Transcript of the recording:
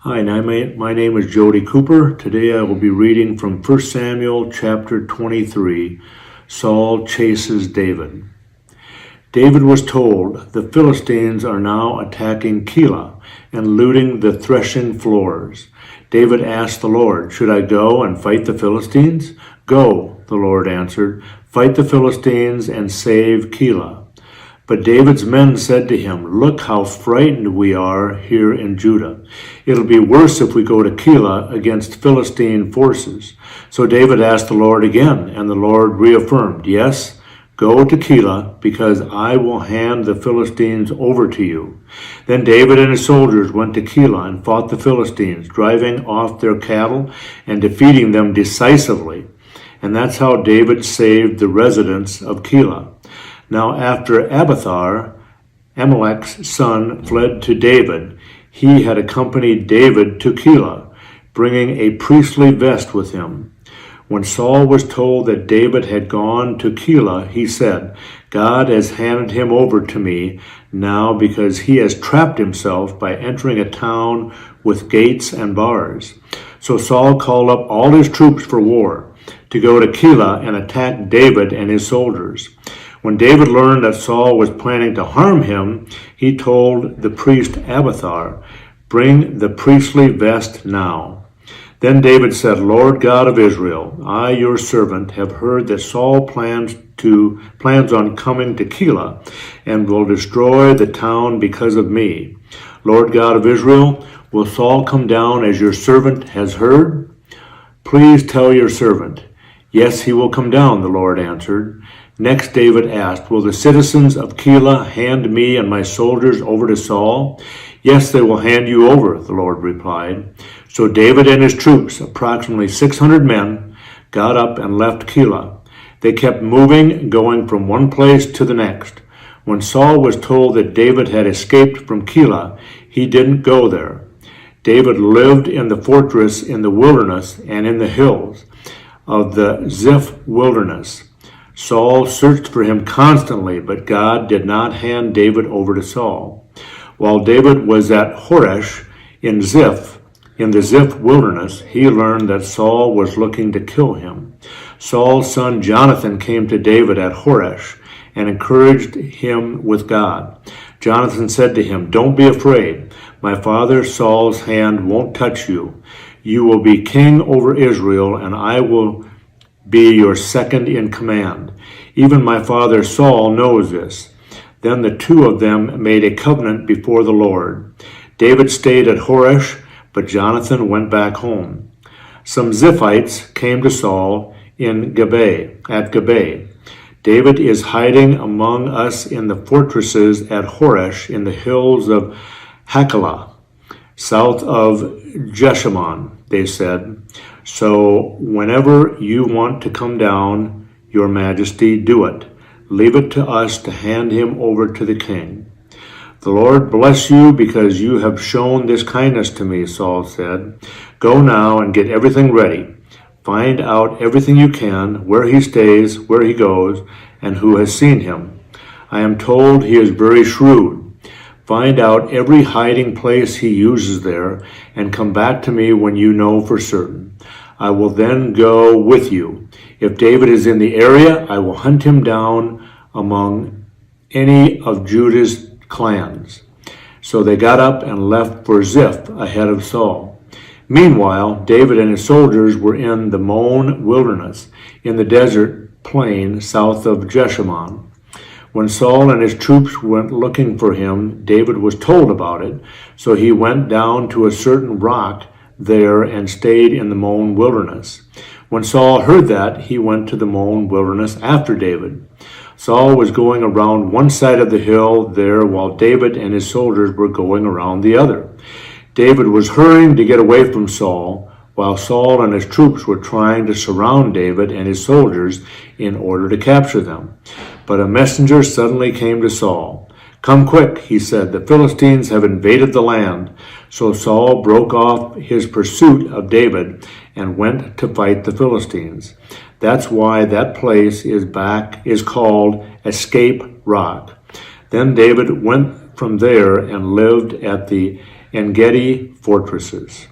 Hi, my name is Jody Cooper. Today I will be reading from 1 Samuel chapter 23. Saul chases David. David was told, "The Philistines are now attacking Keilah and looting the threshing floors." David asked the Lord, "Should I go and fight the Philistines?" "Go," the Lord answered, "fight the Philistines and save Keilah." But David's men said to him, "Look how frightened we are here in Judah. It'll be worse if we go to Keilah against Philistine forces." So David asked the Lord again, and the Lord reaffirmed, "Yes, go to Keilah, because I will hand the Philistines over to you." Then David and his soldiers went to Keilah and fought the Philistines, driving off their cattle and defeating them decisively. And that's how David saved the residents of Keilah. Now after Abiathar, Amalek's son, fled to David, he had accompanied David to Keilah, bringing a priestly vest with him. When Saul was told that David had gone to Keilah, he said, "God has handed him over to me now because he has trapped himself by entering a town with gates and bars." So Saul called up all his troops for war to go to Keilah and attack David and his soldiers. When David learned that Saul was planning to harm him, he told the priest Abiathar, "Bring the priestly vest now." Then David said, "Lord God of Israel, I, your servant, have heard that Saul plans on coming to Keilah and will destroy the town because of me. Lord God of Israel, will Saul come down as your servant has heard? Please tell your servant." "Yes, he will come down," the Lord answered. Next David asked, "Will the citizens of Keilah hand me and my soldiers over to Saul?" "Yes, they will hand you over," the Lord replied. So David and his troops, approximately 600 men, got up and left Keilah. They kept moving, going from one place to the next. When Saul was told that David had escaped from Keilah, he didn't go there. David lived in the fortress in the wilderness and in the hills of the Ziph wilderness. Saul searched for him constantly, but God did not hand David over to Saul. While David was at Horesh in the Ziph wilderness, he learned that Saul was looking to kill him. Saul's son Jonathan came to David at Horesh and encouraged him with God. Jonathan said to him, "Don't be afraid. My father Saul's hand won't touch you. You will be king over Israel, and I will be your second in command. Even my father Saul knows this." Then the two of them made a covenant before the Lord. David stayed at Horesh, but Jonathan went back home. Some Ziphites came to Saul at Gibeah. "David is hiding among us in the fortresses at Horesh in the hills of Hachilah, south of Jeshimon," they said. "So whenever you want to come down, your majesty, do it. Leave it to us to hand him over to the king." "The Lord bless you because you have shown this kindness to me," Saul said. "Go now and get everything ready. Find out everything you can, where he stays, where he goes, and who has seen him. I am told he is very shrewd. Find out every hiding place he uses there, and come back to me when you know for certain. I will then go with you. If David is in the area, I will hunt him down among any of Judah's clans." So they got up and left for Ziph ahead of Saul. Meanwhile, David and his soldiers were in the Maon wilderness, in the desert plain south of Jeshimon. When Saul and his troops went looking for him, David was told about it, so he went down to a certain rock there and stayed in the Maon wilderness. When Saul heard that, he went to the Maon wilderness after David. Saul was going around one side of the hill there, while David and his soldiers were going around the other. David was hurrying to get away from Saul, while Saul and his troops were trying to surround David and his soldiers in order to capture them. But a messenger suddenly came to Saul. "Come quick," he said, "the Philistines have invaded the land." So Saul broke off his pursuit of David and went to fight the Philistines. That's why that place is called Escape Rock. Then David went from there and lived at the En Gedi fortresses.